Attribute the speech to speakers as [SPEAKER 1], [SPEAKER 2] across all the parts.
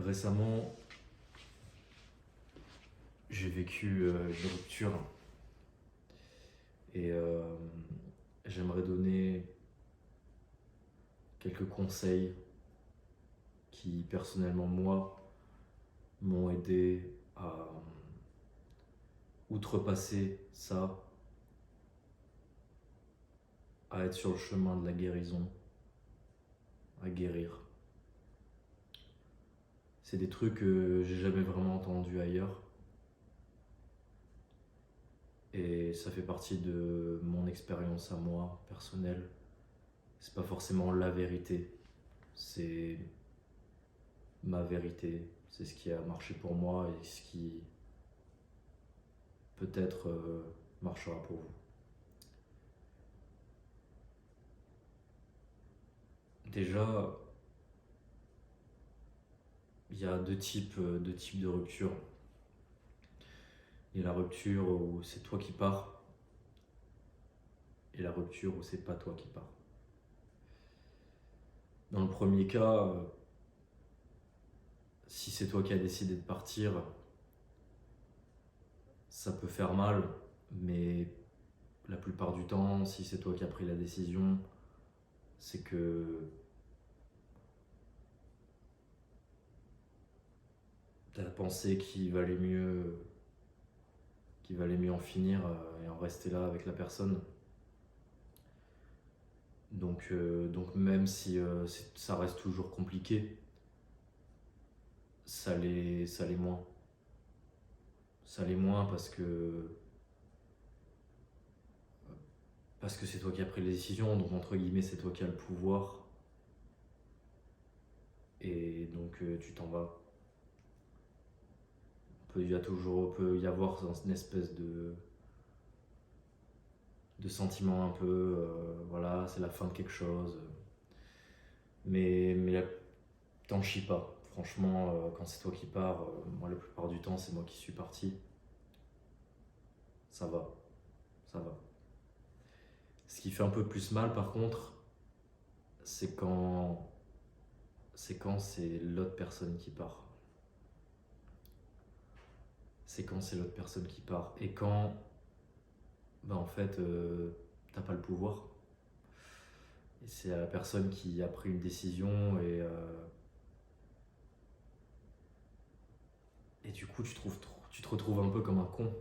[SPEAKER 1] Récemment, j'ai vécu une rupture et j'aimerais donner quelques conseils qui, personnellement, moi, m'ont aidé à outrepasser ça, à être sur le chemin de la guérison, à guérir. C'est des trucs que j'ai jamais vraiment entendus ailleurs et ça fait partie de mon expérience à moi, personnelle. C'est pas forcément la vérité, c'est ma vérité, c'est ce qui a marché pour moi et ce qui peut-être marchera pour vous. Déjà, il y a deux types de rupture. Il y a la rupture où c'est toi qui pars et la rupture où c'est pas toi qui pars. Dans le premier cas, si c'est toi qui as décidé de partir, ça peut faire mal, mais la plupart du temps, si c'est toi qui as pris la décision, c'est que tu as pensé qu'il valait mieux en finir et en rester là avec la personne. Donc même si ça reste toujours compliqué, ça l'est moins. Ça l'est moins parce que c'est toi qui as pris les décisions, donc entre guillemets c'est toi qui as le pouvoir, et donc tu t'en vas. Il peut y avoir une espèce de sentiment un peu, voilà, c'est la fin de quelque chose, mais t'en chie pas. Franchement, quand c'est toi qui pars, moi la plupart du temps c'est moi qui suis parti, ça va, ça va. Ce qui fait un peu plus mal par contre, c'est quand c'est l'autre personne qui part. C'est quand c'est l'autre personne qui part. Et quand, en fait, t'as pas le pouvoir. Et c'est la personne qui a pris une décision et du coup, tu te retrouves un peu comme un con.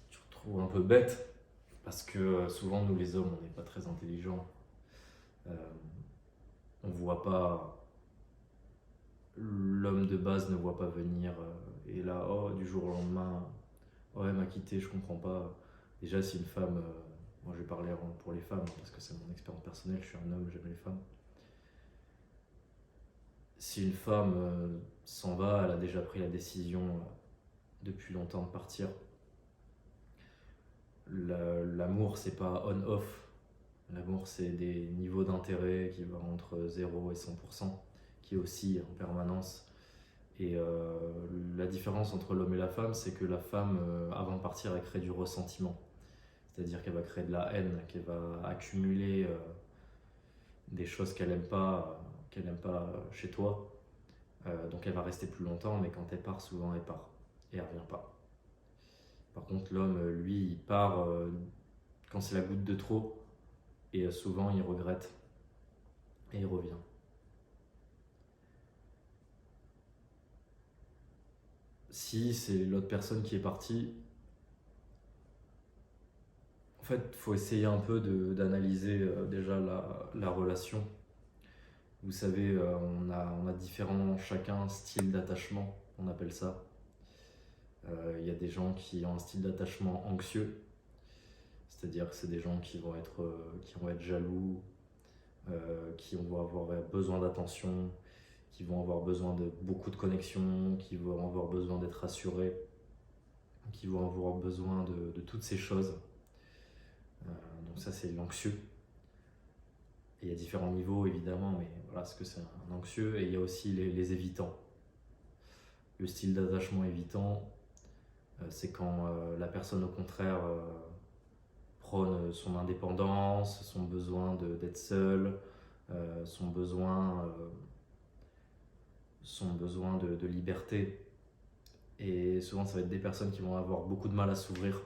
[SPEAKER 1] Tu te retrouves un peu bête. Parce que souvent, nous les hommes, on n'est pas très intelligents. Euh, on voit pas. L'homme de base ne voit pas venir. Et là, oh, du jour au lendemain, oh, elle m'a quitté, je comprends pas. Déjà, si une femme. Moi, je vais parler pour les femmes, parce que c'est mon expérience personnelle, je suis un homme, j'aime les femmes. Si une femme s'en va, elle a déjà pris la décision depuis longtemps de partir. L'amour, c'est pas on-off. L'amour, c'est des niveaux d'intérêt qui vont entre 0 et 100%, qui oscillent en permanence. Et la différence entre l'homme et la femme, c'est que la femme, avant de partir, elle crée du ressentiment. C'est-à-dire qu'elle va créer de la haine, qu'elle va accumuler des choses qu'elle aime pas chez toi. Donc elle va rester plus longtemps, mais quand elle part, souvent elle part et elle revient pas. Par contre, l'homme, lui, il part quand c'est la goutte de trop et souvent il regrette et il revient. Si c'est l'autre personne qui est partie, en fait, il faut essayer un peu d'analyser déjà la relation. Vous savez, on a différents, chacun, styles d'attachement, on appelle ça. Il y a des gens qui ont un style d'attachement anxieux, c'est-à-dire que c'est des gens qui vont être jaloux, qui vont avoir besoin d'attention, qui vont avoir besoin de beaucoup de connexion, qui vont avoir besoin d'être rassurés, qui vont avoir besoin de toutes ces choses. Donc ça, c'est l'anxieux. Et il y a différents niveaux évidemment, mais voilà ce que c'est un anxieux. Et il y a aussi les évitants. Le style d'attachement évitant, c'est quand la personne au contraire prône son indépendance, son besoin d'être seule, son besoin son besoin de liberté. Et souvent, ça va être des personnes qui vont avoir beaucoup de mal à s'ouvrir.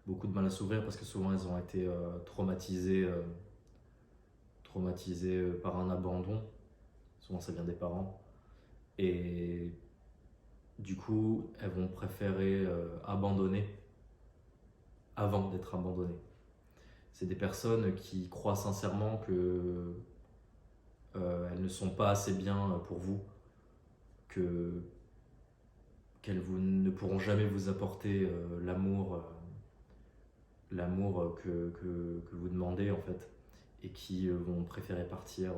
[SPEAKER 1] Beaucoup de mal à s'ouvrir parce que souvent, elles ont été traumatisées par un abandon. Souvent, ça vient des parents. Et du coup, elles vont préférer abandonner avant d'être abandonnées. C'est des personnes qui croient sincèrement que elles ne sont pas assez bien pour vous, que ne pourront jamais vous apporter l'amour que vous demandez en fait, et qui vont préférer partir.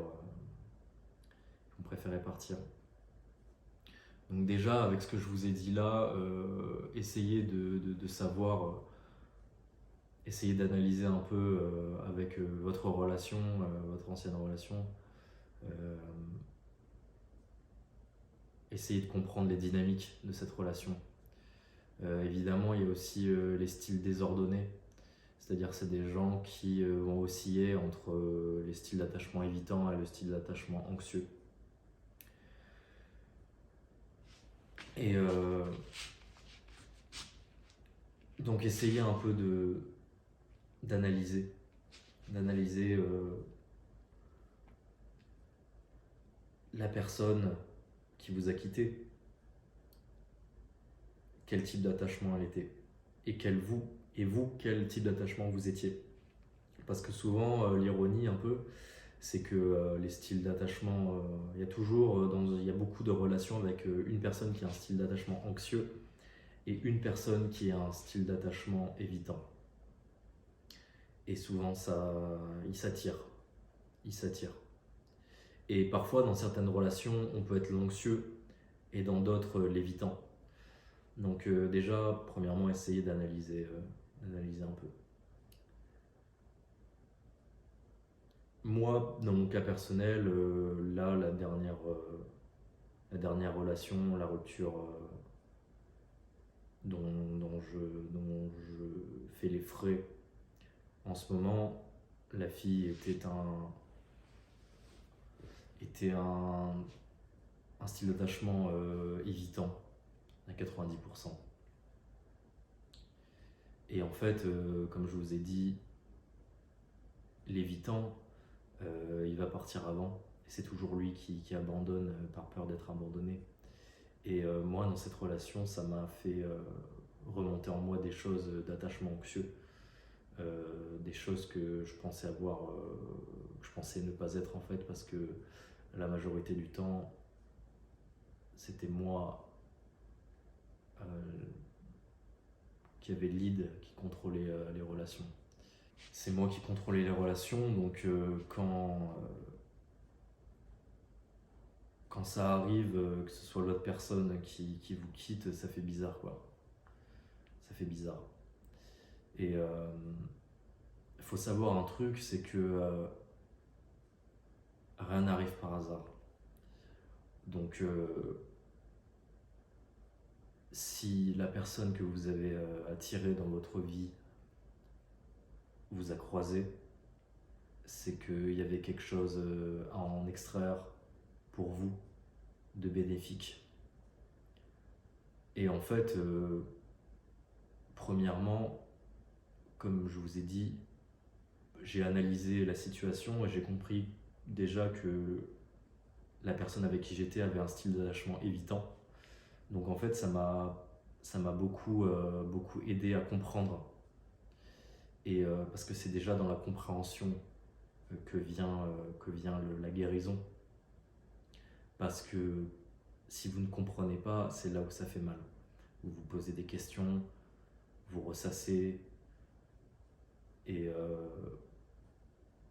[SPEAKER 1] Donc déjà, avec ce que je vous ai dit là, essayez de savoir, essayez d'analyser un peu avec votre relation, votre ancienne relation. Essayez de comprendre les dynamiques de cette relation. Évidemment, il y a aussi les styles désordonnés, c'est-à-dire c'est des gens qui vont osciller entre les styles d'attachement évitant et le style d'attachement anxieux. Et donc essayez un peu d'analyser la personne qui vous a quitté, quel type d'attachement elle était, et vous, quel type d'attachement vous étiez. Parce que souvent, l'ironie un peu, c'est que les styles d'attachement, il y a beaucoup de relations avec une personne qui a un style d'attachement anxieux et une personne qui a un style d'attachement évitant. Et souvent, ils s'attirent. Et parfois, dans certaines relations, on peut être l'anxieux et dans d'autres, l'évitant. Donc déjà, premièrement, essayez d'analyser un peu. Moi, dans mon cas personnel, là, la dernière relation, la rupture dont je fais les frais en ce moment, la fille était un style d'attachement évitant à 90%. Et en fait, comme je vous ai dit, l'évitant, il va partir avant. Et c'est toujours lui qui abandonne par peur d'être abandonné. Et moi, dans cette relation, ça m'a fait remonter en moi des choses d'attachement anxieux, des choses que je pensais avoir, que je pensais ne pas être en fait, parce que la majorité du temps, c'était moi euh, qui avait le lead, qui contrôlait les relations. C'est moi qui contrôlais les relations, donc quand ça arrive, que ce soit l'autre personne qui vous quitte, ça fait bizarre quoi. Ça fait bizarre. Et il faut savoir un truc, c'est que rien n'arrive par hasard. Donc si la personne que vous avez attirée dans votre vie vous a croisé, c'est qu'il y avait quelque chose à en extraire pour vous de bénéfique. Et en fait, premièrement, comme je vous ai dit, j'ai analysé la situation et j'ai compris déjà que la personne avec qui j'étais avait un style d'attachement évitant. Donc en fait, ça m'a beaucoup aidé à comprendre. Et parce que c'est déjà dans la compréhension que vient la guérison. Parce que si vous ne comprenez pas, c'est là où ça fait mal. Vous vous posez des questions, vous ressassez, et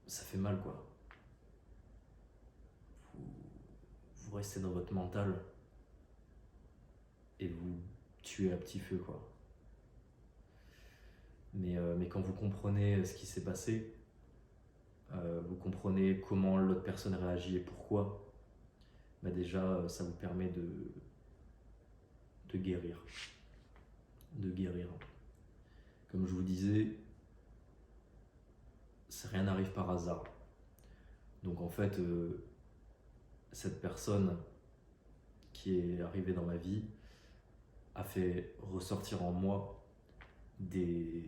[SPEAKER 1] ça fait mal quoi. Vous restez dans votre mental et vous tuez à petit feu quoi. Mais quand vous comprenez ce qui s'est passé, vous comprenez comment l'autre personne réagit et pourquoi, bah déjà ça vous permet de guérir. De guérir. Comme je vous disais, rien n'arrive par hasard. Donc en fait, cette personne qui est arrivé dans ma vie a fait ressortir en moi des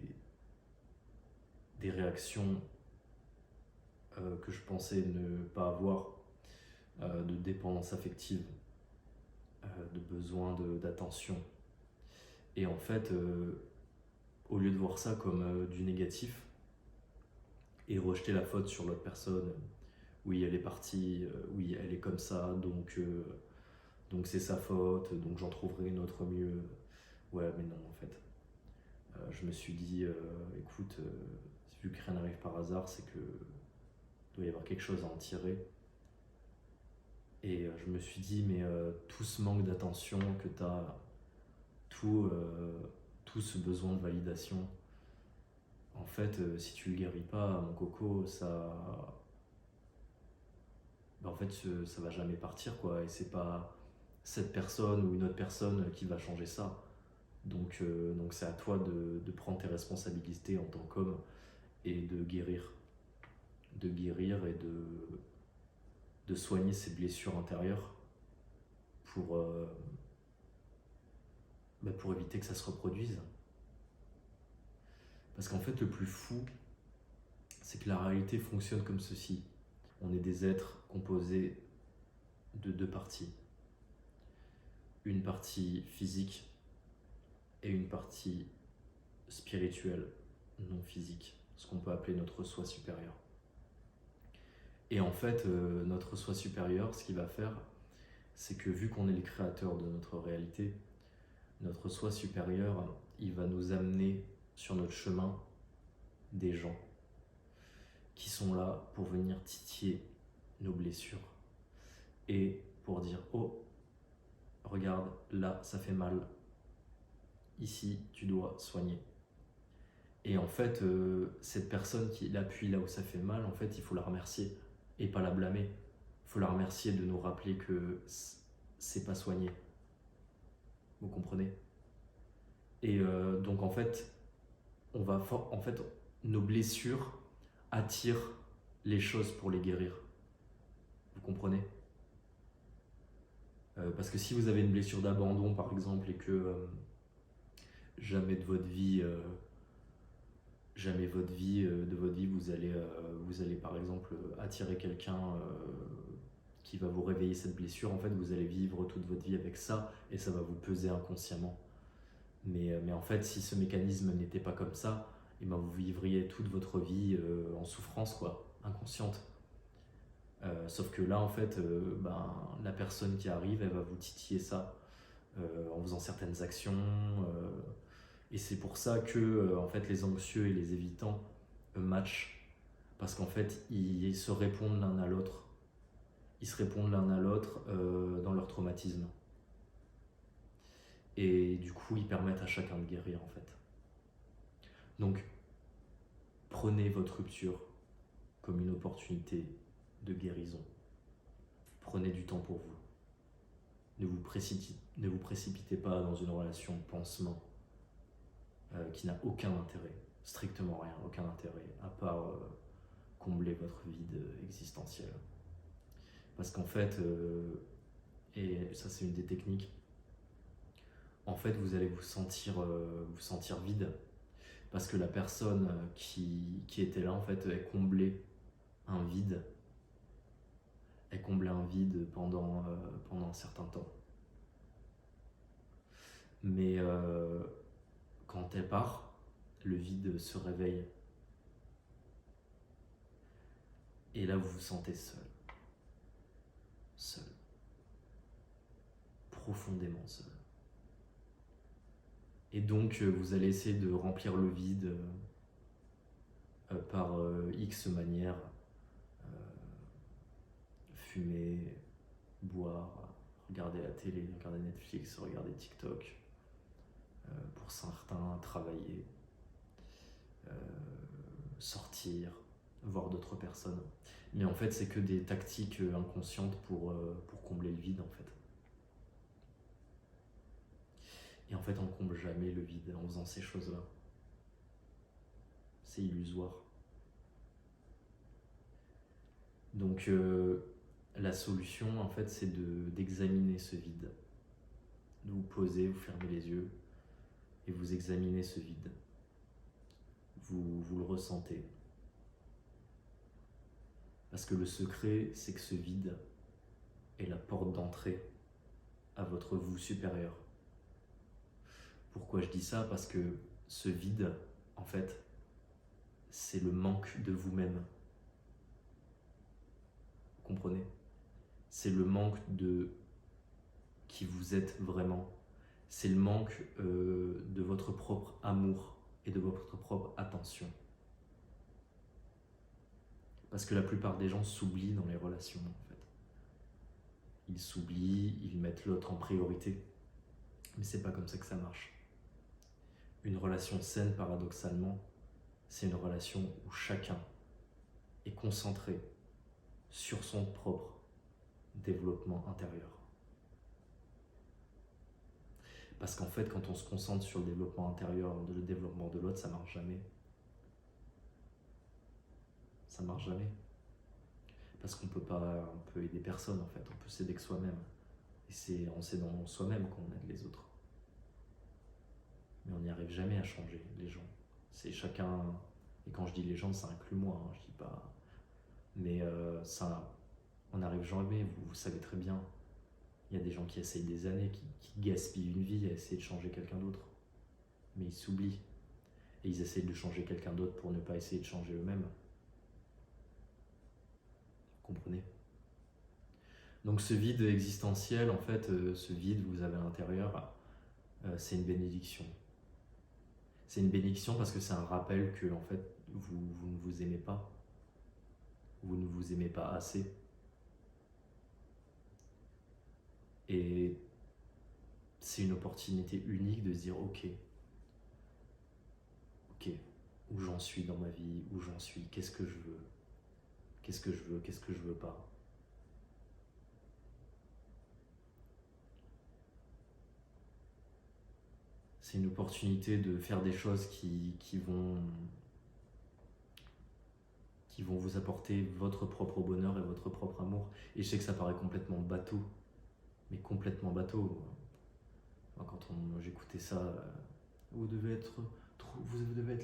[SPEAKER 1] réactions que je pensais ne pas avoir, de dépendance affective, de besoin d'attention. Et en fait, au lieu de voir ça comme du négatif et rejeter la faute sur l'autre personne, oui elle est partie, oui elle est comme ça, donc c'est sa faute, donc j'en trouverai une autre mieux. Ouais mais non en fait. Je me suis dit, écoute, vu que rien n'arrive par hasard, c'est que doit y avoir quelque chose à en tirer. Et je me suis dit, mais tout ce manque d'attention que tu as, tout ce besoin de validation, en fait, si tu le guéris pas, mon coco, en fait, ça va jamais partir, quoi. Et c'est pas cette personne ou une autre personne qui va changer ça. Donc c'est à toi de prendre tes responsabilités en tant qu'homme et de guérir. De guérir et de soigner ses blessures intérieures pour, pour éviter que ça se reproduise. Parce qu'en fait, le plus fou, c'est que la réalité fonctionne comme ceci. On est des êtres composés de deux parties. Une partie physique et une partie spirituelle, non physique, ce qu'on peut appeler notre soi supérieur. Et en fait, notre soi supérieur, ce qu'il va faire, c'est que vu qu'on est les créateurs de notre réalité, notre soi supérieur, il va nous amener sur notre chemin des gens qui sont là pour venir titiller nos blessures et pour dire « Oh, regarde, là, ça fait mal. Ici, tu dois soigner. » Et en fait, cette personne qui l'appuie là où ça fait mal, en fait, il faut la remercier et pas la blâmer. Il faut la remercier de nous rappeler que c'est pas soigné. Vous comprenez? Et donc en fait, nos blessures attirent les choses pour les guérir. Vous comprenez? Parce que si vous avez une blessure d'abandon par exemple et que jamais de votre vie, vous allez par exemple attirer quelqu'un qui va vous réveiller cette blessure, en fait vous allez vivre toute votre vie avec ça et ça va vous peser inconsciemment. Mais en fait, si ce mécanisme n'était pas comme ça, et ben vous vivriez toute votre vie en souffrance, quoi, inconsciente. Sauf que là, en fait, la personne qui arrive, elle va vous titiller ça en faisant certaines actions. Et c'est pour ça que en fait, les anxieux et les évitants matchent. Parce qu'en fait, ils se répondent l'un à l'autre. Ils se répondent l'un à l'autre dans leur traumatisme. Et du coup, ils permettent à chacun de guérir, en fait. Donc, prenez votre rupture comme une opportunité de guérison. Prenez du temps pour vous. Ne vous précipitez pas dans une relation de pansement qui n'a aucun intérêt, strictement rien, aucun intérêt, à part combler votre vide existentiel. Parce qu'en fait, et ça c'est une des techniques, en fait vous allez vous sentir vide, parce que la personne qui était là, en fait, elle comblait un vide. Elle comblait un vide pendant un certain temps. Mais quand elle part, le vide se réveille. Et là, vous vous sentez seul. Seul. Profondément seul. Et donc, vous allez essayer de remplir le vide par X manières. Fumer, boire, regarder la télé, regarder Netflix, regarder TikTok. Pour certains, travailler, sortir, voir d'autres personnes. Mais en fait, c'est que des tactiques inconscientes pour combler le vide, en fait. Et en fait, on ne comble jamais le vide en faisant ces choses-là. C'est illusoire. Donc, la solution, en fait, c'est d'examiner ce vide. De vous poser, vous fermez les yeux et vous examinez ce vide. Vous le ressentez. Parce que le secret, c'est que ce vide est la porte d'entrée à votre vous supérieur. Pourquoi je dis ça? Parce que ce vide, en fait, c'est le manque de vous-même. Vous comprenez? C'est le manque de qui vous êtes vraiment. C'est le manque de votre propre amour et de votre propre attention. Parce que la plupart des gens s'oublient dans les relations, en fait. Ils s'oublient, ils mettent l'autre en priorité. Mais c'est pas comme ça que ça marche. Une relation saine, paradoxalement, c'est une relation où chacun est concentré sur son propre développement intérieur. Parce qu'en fait, quand on se concentre sur le développement intérieur, le développement de l'autre, ça marche jamais. Ça marche jamais. Parce qu'on peut aider personne, en fait. On peut s'aider que soi-même. Et on sait dans soi-même qu'on aide les autres. Mais on n'y arrive jamais à changer les gens. C'est chacun. Et quand je dis les gens, ça inclut moi. Je dis pas. Mais ça, on n'arrive jamais. Vous savez très bien. Il y a des gens qui essayent des années, qui gaspillent une vie à essayer de changer quelqu'un d'autre. Mais ils s'oublient. Et ils essayent de changer quelqu'un d'autre pour ne pas essayer de changer eux-mêmes. Vous comprenez? Donc ce vide existentiel, en fait, ce vide que vous avez à l'intérieur, c'est une bénédiction. C'est une bénédiction parce que c'est un rappel que, en fait, vous ne vous aimez pas. Vous ne vous aimez pas assez. Et c'est une opportunité unique de se dire ok, où j'en suis dans ma vie, où j'en suis, qu'est-ce que je veux, qu'est-ce que je veux, qu'est-ce que je veux pas. C'est une opportunité de faire des choses qui vont vous apporter votre propre bonheur et votre propre amour. Et je sais que ça paraît complètement bateau, mais complètement bateau. Quand j'écoutais ça, vous devez être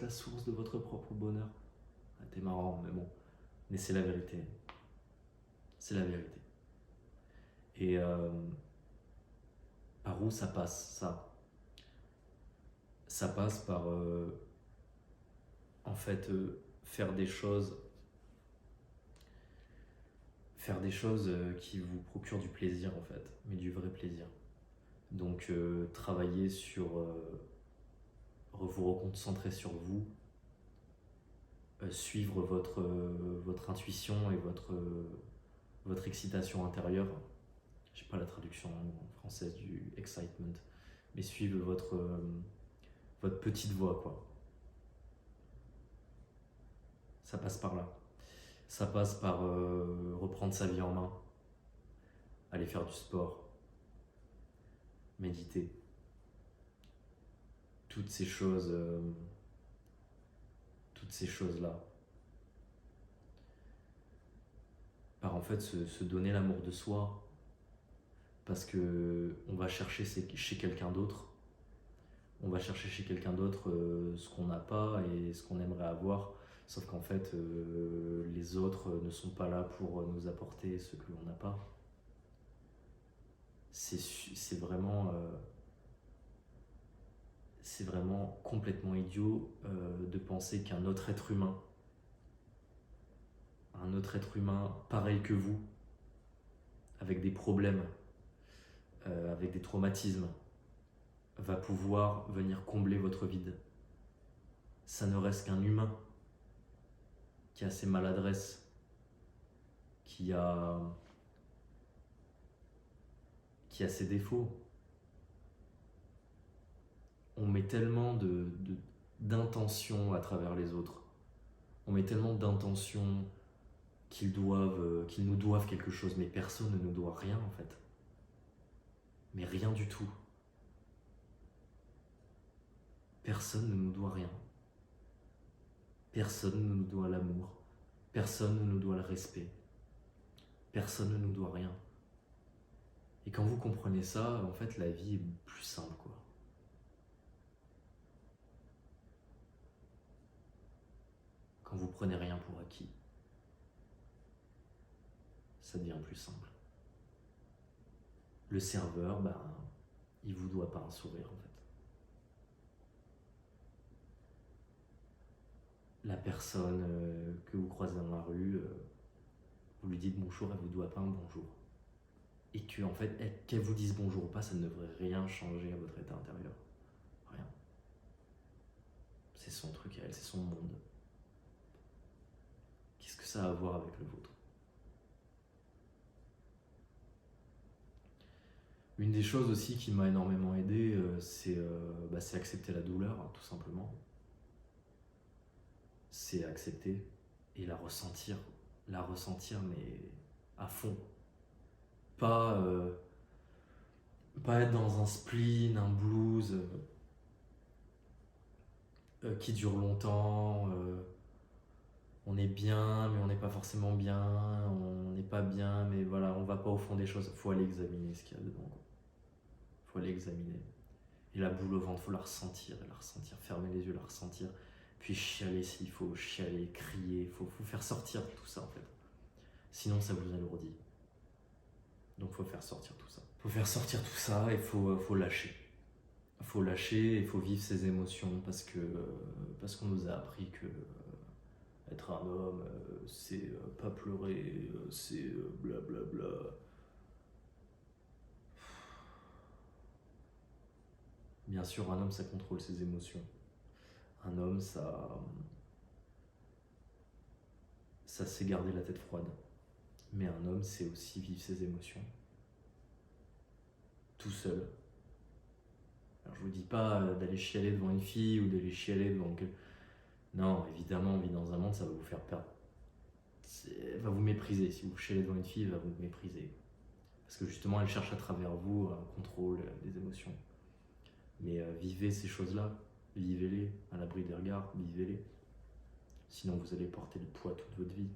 [SPEAKER 1] la source de votre propre bonheur. Ah, t'es marrant, mais bon. Mais c'est la vérité. C'est la vérité. Et par où ça passe, ça? Ça passe par, en fait, faire des choses qui vous procurent du plaisir, en fait, mais du vrai plaisir. Donc, travailler sur, vous reconcentrer sur vous, suivre votre intuition et votre excitation intérieure. Je sais pas la traduction en française du excitement, mais suivre votre petite voix, quoi. Ça passe par là. Ça passe par reprendre sa vie en main, aller faire du sport, méditer. Toutes ces choses-là. Par en fait se donner l'amour de soi, parce que on va chercher chez quelqu'un d'autre. On va chercher chez quelqu'un d'autre ce qu'on n'a pas et ce qu'on aimerait avoir. Sauf qu'en fait, les autres ne sont pas là pour nous apporter ce que l'on n'a pas. C'est vraiment complètement idiot de penser qu'un autre être humain pareil que vous, avec des problèmes, avec des traumatismes, va pouvoir venir combler votre vide. Ça ne reste qu'un humain qui a ses maladresses, qui a ses défauts. On met tellement d'intentions à travers les autres. On met tellement d'intentions qu'ils nous doivent quelque chose, mais personne ne nous doit rien en fait. Mais rien du tout. Personne ne nous doit rien. Personne ne nous doit l'amour. Personne ne nous doit le respect. Personne ne nous doit rien. Et quand vous comprenez ça, en fait, la vie est plus simple, quoi. Quand vous prenez rien pour acquis, ça devient plus simple. Le serveur, il vous doit pas un sourire, en fait. La personne que vous croisez dans la rue, vous lui dites bonjour, elle vous doit pas un bonjour. Et que, en fait, qu'elle vous dise bonjour ou pas, ça ne devrait rien changer à votre état intérieur. Rien. C'est son truc à elle, c'est son monde. Qu'est-ce que ça a à voir avec le vôtre? Une des choses aussi qui m'a énormément aidé, c'est accepter la douleur, hein, tout simplement. C'est accepter et la ressentir mais à fond. Pas être dans un spleen, un blues qui dure longtemps. On est bien, mais on n'est pas forcément bien. On n'est pas bien, mais voilà, on va pas au fond des choses. Faut aller examiner ce qu'il y a dedans. Faut aller examiner. Et la boule au ventre, faut la ressentir, fermer les yeux, la ressentir. Puis chialer s'il faut, chialer, crier. Faut faire sortir tout ça en fait. Sinon, ça vous alourdit. Donc, faut faire sortir tout ça. Faut faire sortir tout ça et faut lâcher. Faut lâcher et faut vivre ses émotions parce qu'on nous a appris que être un homme, c'est pas pleurer, c'est blablabla. Bien sûr, un homme, ça contrôle ses émotions. Un homme, ça sait garder la tête froide. Mais un homme, c'est aussi vivre ses émotions. Tout seul. Alors, je vous dis pas d'aller chialer devant une fille ou d'aller chialer devant... Non, évidemment, on vit dans un monde, ça va vous faire perdre. Elle va vous mépriser. Si vous chialez devant une fille, elle va vous mépriser. Parce que justement, elle cherche à travers vous un contrôle des émotions. Mais vivez ces choses-là, vivez-les à l'abri des regards, vivez-les. Sinon, vous allez porter le poids toute votre vie.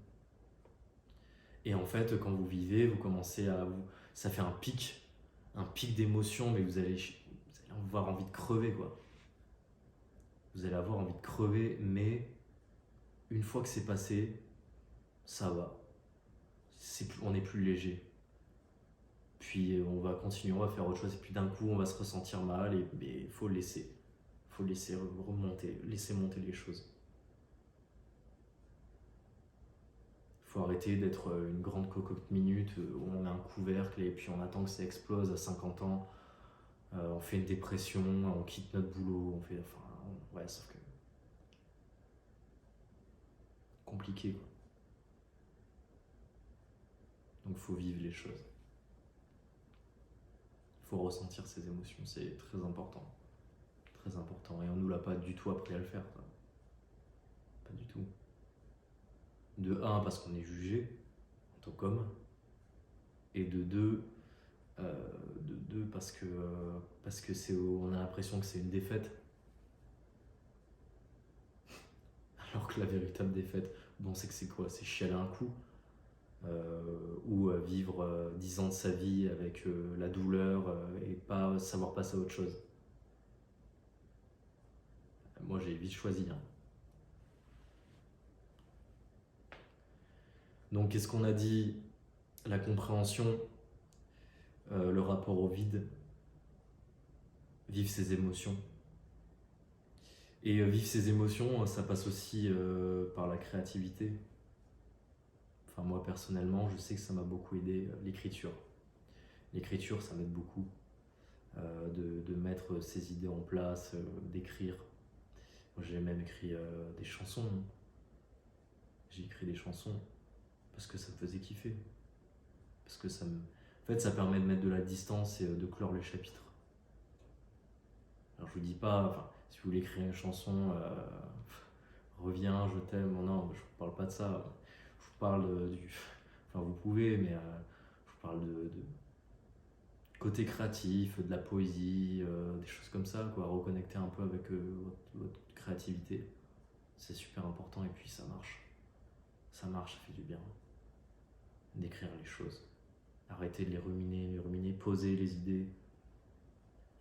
[SPEAKER 1] Et en fait, quand vous vivez, vous commencez à vous... Ça fait un pic d'émotions, mais vous allez avoir envie de crever, quoi. Vous allez avoir envie de crever, mais une fois que c'est passé, ça va. On est plus léger. Puis on va continuer, on va faire autre chose, et puis d'un coup, on va se ressentir mal, mais il faut laisser. Il faut laisser remonter, laisser monter les choses. Il faut arrêter d'être une grande cocotte minute où on met un couvercle et puis on attend que ça explose à 50 ans. On fait une dépression, on quitte notre boulot, ouais, sauf que... compliqué, quoi. Donc il faut vivre les choses. Il faut ressentir ses émotions, c'est très important. Très important. Et on nous l'a pas du tout appris à le faire, quoi. Pas du tout. De un, parce qu'on est jugé en tant qu'homme. Et de deux, parce que on a l'impression que c'est une défaite. Alors que la véritable défaite, c'est que c'est quoi? C'est chialer un coup. Ou vivre 10 ans de sa vie avec la douleur et pas savoir passer à autre chose. Moi, j'ai vite choisi. Hein. Donc, qu'est-ce qu'on a dit? La compréhension, le rapport au vide, vivre ses émotions. Et vivre ses émotions, ça passe aussi par la créativité. Enfin, moi, personnellement, je sais que ça m'a beaucoup aidé, l'écriture. L'écriture, ça m'aide beaucoup. De mettre ses idées en place, d'écrire. Moi, j'ai même écrit des chansons. J'ai écrit des chansons parce que ça me faisait kiffer. Parce que en fait, ça permet de mettre de la distance et de clore les chapitres. Alors, je vous dis pas, si vous voulez écrire une chanson, reviens, je t'aime, non, je vous parle pas de ça. Je vous parle vous pouvez, mais je vous parle de côté créatif, de la poésie, des choses comme ça, quoi. Reconnecter un peu avec votre créativité, c'est super important et puis ça marche, ça fait du bien. d'écrire les choses. Arrêtez de les ruminer, posez les idées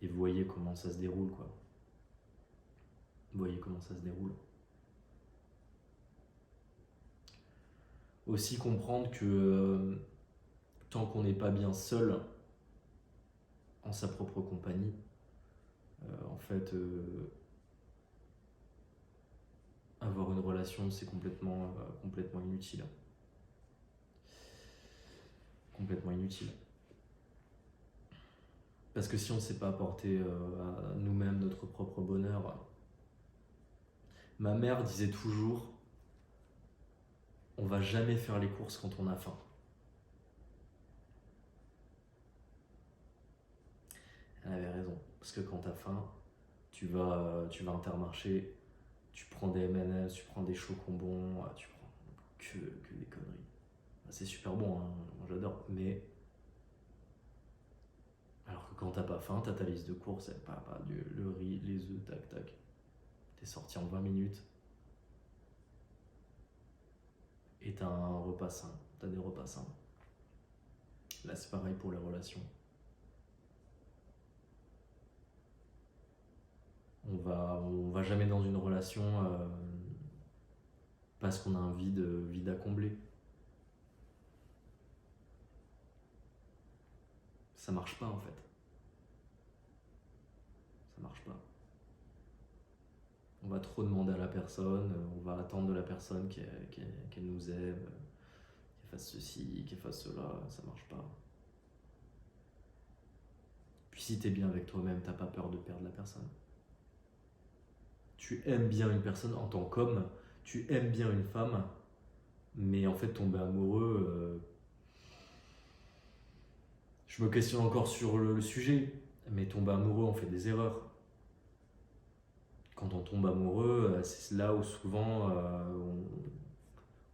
[SPEAKER 1] et voyez comment ça se déroule, quoi. Voyez comment ça se déroule. Aussi comprendre que tant qu'on n'est pas bien seul en sa propre compagnie, en fait, avoir une relation, c'est complètement inutile. Complètement inutile. Parce que si on ne sait pas apporter à nous-mêmes notre propre bonheur, ma mère disait toujours, on va jamais faire les courses quand on a faim. Elle avait raison, parce que quand t'as faim, tu vas à Intermarché, tu prends des M&M's, tu prends des chocobons, tu prends que des conneries. C'est super bon, hein, moi j'adore, mais alors que quand t'as pas faim, t'as ta liste de courses, le riz, les œufs, tac tac. T'es sorti en 20 minutes et t'as un repas sain, t'as des repas sains. Là c'est pareil pour les relations. On va jamais dans une relation parce qu'on a un vide à combler. Ça marche pas en fait. Ça marche pas. On va trop demander à la personne, on va attendre de la personne qu'elle nous aime, qu'elle fasse ceci, qu'elle fasse cela, ça marche pas. Puis si t'es bien avec toi-même, t'as pas peur de perdre la personne. Tu aimes bien une personne en tant qu'homme, tu aimes bien une femme, mais en fait tomber amoureux, je me questionne encore sur le sujet, mais tomber amoureux, on fait des erreurs. Quand on tombe amoureux, c'est là où souvent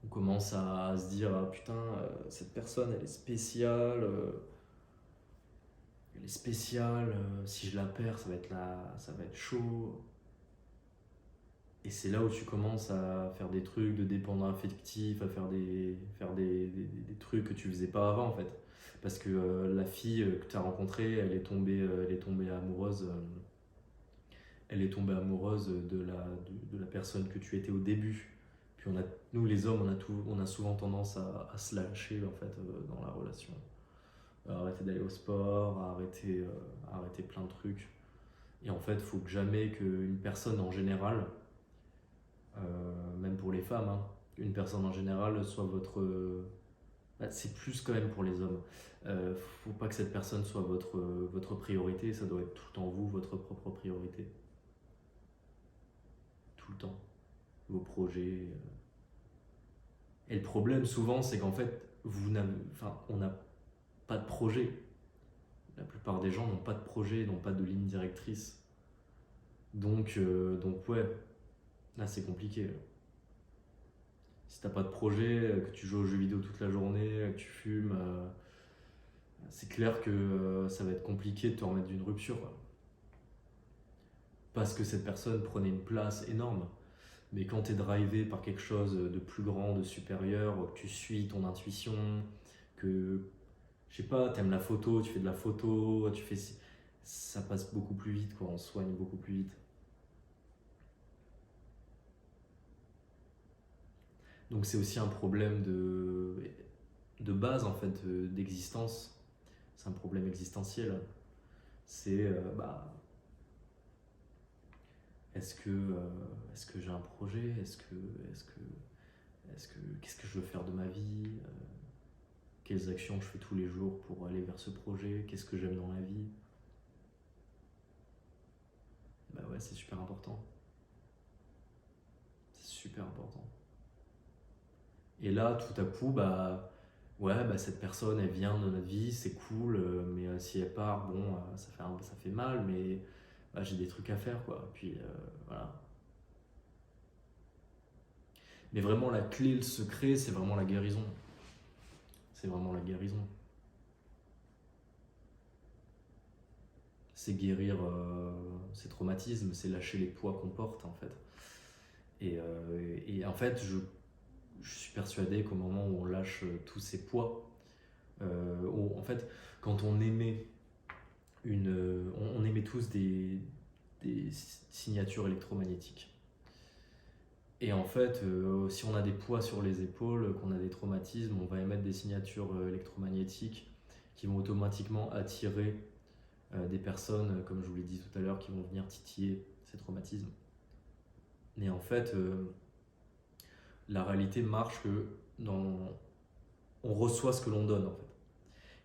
[SPEAKER 1] on commence à se dire ah, putain, cette personne elle est spéciale, si je la perds, ça va être chaud. Et c'est là où tu commences à faire des trucs de dépendant affectif, à faire des trucs que tu faisais pas avant en fait. Parce que la fille que tu as rencontrée, elle est tombée amoureuse. Elle est tombée amoureuse de la personne que tu étais au début. Puis nous les hommes, on a souvent tendance à se lâcher en fait dans la relation. Arrêter d'aller au sport, arrêter plein de trucs. Et en fait, il faut que jamais qu'une personne en général, même pour les femmes, hein, une personne en général soit votre... c'est plus quand même pour les hommes. Faut pas que cette personne soit votre priorité, ça doit être tout le temps vous, votre propre priorité. Tout le temps. Vos projets. Et le problème souvent, c'est qu'en fait, on n'a pas de projet. La plupart des gens n'ont pas de projet, n'ont pas de ligne directrice. Donc ouais, là c'est compliqué. Si t'as pas de projet, que tu joues aux jeux vidéo toute la journée, que tu fumes, c'est clair que ça va être compliqué de te remettre d'une rupture. Parce que cette personne prenait une place énorme. Mais quand tu es drivé par quelque chose de plus grand, de supérieur, que tu suis ton intuition, que, je sais pas, t'aimes la photo, tu fais de la photo, ça passe beaucoup plus vite, quoi, on soigne beaucoup plus vite. Donc c'est aussi un problème de base, en fait, d'existence. C'est un problème existentiel. C'est, est-ce que j'ai un projet? Qu'est-ce que je veux faire de ma vie? Quelles actions je fais tous les jours pour aller vers ce projet? Qu'est-ce que j'aime dans la vie? Bah ouais, c'est super important. C'est super important. Et là, tout à coup, cette personne, elle vient dans notre vie, c'est cool, mais si elle part, bon, ça fait mal, mais j'ai des trucs à faire, quoi. Puis voilà. Mais vraiment, la clé, le secret, c'est vraiment la guérison. C'est vraiment la guérison. C'est guérir ces traumatismes, c'est lâcher les poids qu'on porte, en fait. Et en fait, je suis persuadé qu'au moment où on lâche tous ces poids, en fait, quand on émet on émet tous des signatures électromagnétiques. Et en fait, si on a des poids sur les épaules, qu'on a des traumatismes, on va émettre des signatures électromagnétiques qui vont automatiquement attirer des personnes, comme je vous l'ai dit tout à l'heure, qui vont venir titiller ces traumatismes. Et en fait, la réalité marche que on reçoit ce que l'on donne, en fait.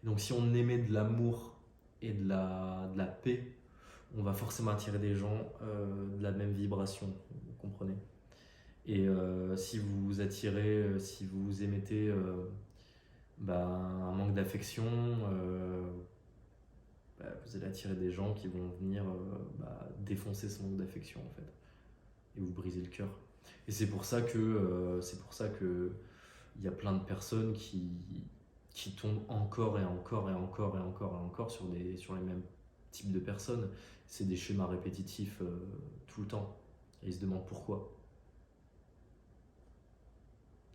[SPEAKER 1] Donc si on émet de l'amour et de la paix, on va forcément attirer des gens de la même vibration, vous comprenez. Et si vous attirez, si vous émettez un manque d'affection, vous allez attirer des gens qui vont venir défoncer ce manque d'affection en fait, et vous briser le cœur. Et c'est pour ça que il y a plein de personnes qui tombent encore et encore et encore et encore et encore sur les mêmes types de personnes. C'est des schémas répétitifs tout le temps. Et ils se demandent pourquoi.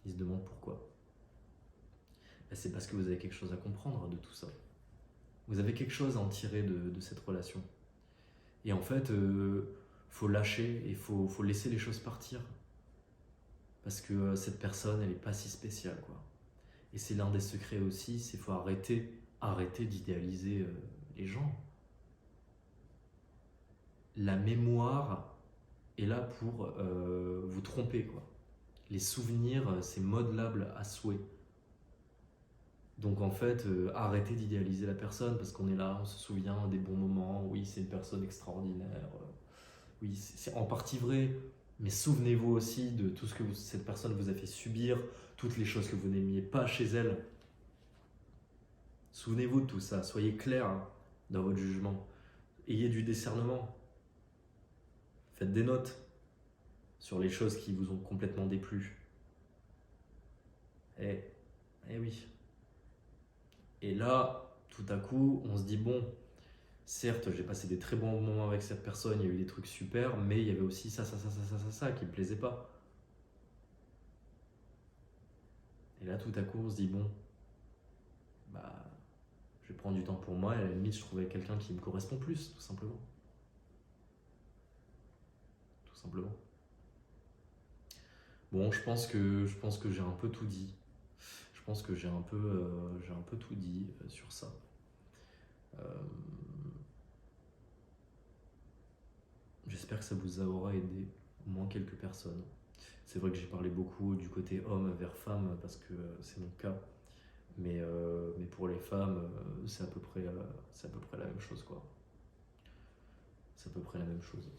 [SPEAKER 1] Ils se demandent pourquoi. C'est parce que vous avez quelque chose à comprendre de tout ça. Vous avez quelque chose à en tirer de cette relation. Et en fait, faut lâcher et faut laisser les choses partir. Parce que cette personne, elle n'est pas si spéciale, quoi. Et c'est l'un des secrets aussi, c'est qu'il faut arrêter d'idéaliser les gens. La mémoire est là pour vous tromper, quoi. Les souvenirs, c'est modelable à souhait. Donc en fait, arrêtez d'idéaliser la personne parce qu'on est là, on se souvient des bons moments, oui c'est une personne extraordinaire, oui c'est en partie vrai, mais souvenez-vous aussi de tout ce que cette personne vous a fait subir, toutes les choses que vous n'aimiez pas chez elle. Souvenez-vous de tout ça, soyez clair dans votre jugement, ayez du discernement, faites des notes sur les choses qui vous ont complètement déplu. Eh oui. Et là, tout à coup, on se dit bon, certes, j'ai passé des très bons moments avec cette personne, il y a eu des trucs super, mais il y avait aussi ça qui me plaisait pas. Et là, tout à coup, on se dit bon, je vais prendre du temps pour moi et à la limite, je trouvais quelqu'un qui me correspond plus, tout simplement. Tout simplement. Bon, je pense que j'ai un peu tout dit. Je pense que j'ai un peu tout dit sur ça. J'espère que ça vous aura aidé, au moins quelques personnes. C'est vrai que j'ai parlé beaucoup du côté homme vers femme parce que c'est mon cas. Mais pour les femmes, c'est à peu près la même chose, quoi. C'est à peu près la même chose.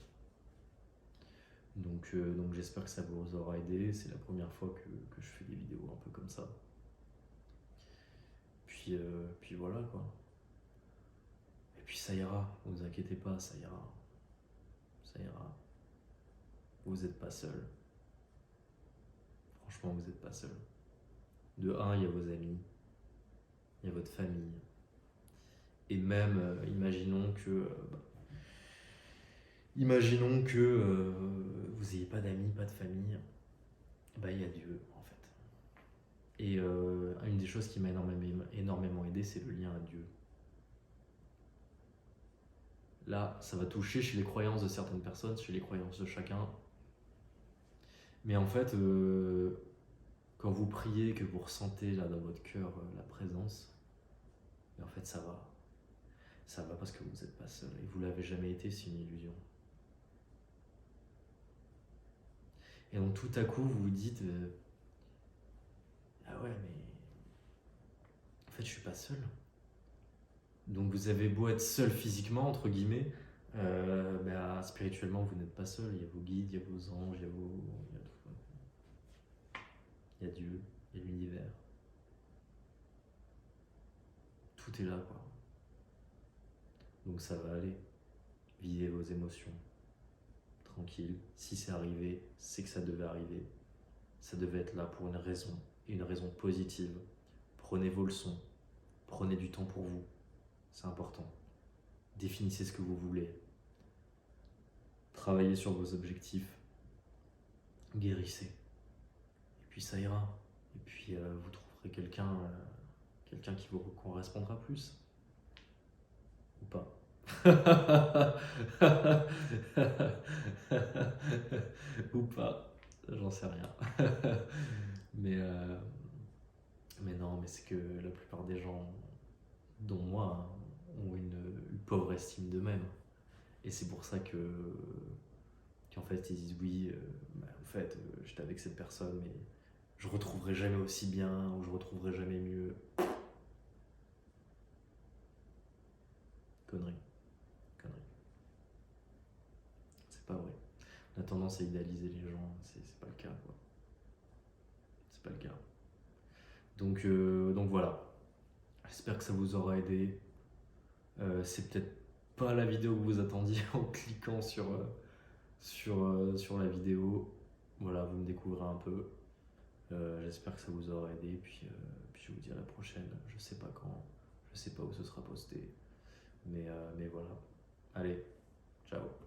[SPEAKER 1] Donc j'espère que ça vous aura aidé. C'est la première fois que je fais des vidéos un peu comme ça. Puis voilà, quoi. Et puis ça ira, ne vous inquiétez pas, ça ira. Ça ira. Vous n'êtes pas seul. Franchement, vous n'êtes pas seul. De un, il y a vos amis, il y a votre famille. Et même, imaginons que vous n'ayez pas d'amis, pas de famille. Il y a Dieu, en fait. Et une des choses qui m'a énormément aidé, c'est le lien à Dieu. Là, ça va toucher chez les croyances de certaines personnes, chez les croyances de chacun. Mais en fait, quand vous priez, que vous ressentez là dans votre cœur la présence, en fait ça va. Ça va parce que vous n'êtes pas seul. Et vous l'avez jamais été, c'est une illusion. Et donc tout à coup, vous vous dites ah ouais, mais en fait je suis pas seul. Donc vous avez beau être seul physiquement, entre guillemets, spirituellement vous n'êtes pas seul. Il y a vos guides, il y a vos anges, il y a tout. Il y a Dieu, il y a l'univers. Tout est là, quoi. Donc ça va aller. Vivez vos émotions. Tranquille. Si c'est arrivé, c'est que ça devait arriver. Ça devait être là pour une raison, et une raison positive. Prenez vos leçons. Prenez du temps pour vous. C'est important. Définissez ce que vous voulez. Travaillez sur vos objectifs. Guérissez. Et puis ça ira. Et puis vous trouverez quelqu'un qui vous correspondra plus. Ou pas. Ou pas, j'en sais rien. mais, euh, mais non, mais c'est que la plupart des gens, dont moi, hein, ont une pauvre estime d'eux-mêmes. Et c'est pour ça qu'en fait, ils disent oui, en fait, j'étais avec cette personne, mais je retrouverai jamais aussi bien, ou je retrouverai jamais mieux. Connerie, connerie. C'est pas vrai. On a tendance à idéaliser les gens, c'est pas le cas, quoi. C'est pas le cas. Donc voilà. J'espère que ça vous aura aidé. C'est peut-être pas la vidéo que vous attendiez en cliquant sur la vidéo. Voilà, vous me découvrez un peu. J'espère que ça vous aura aidé. Puis je vous dis à la prochaine. Je sais pas quand, je sais pas où ce sera posté. Mais voilà. Allez, ciao.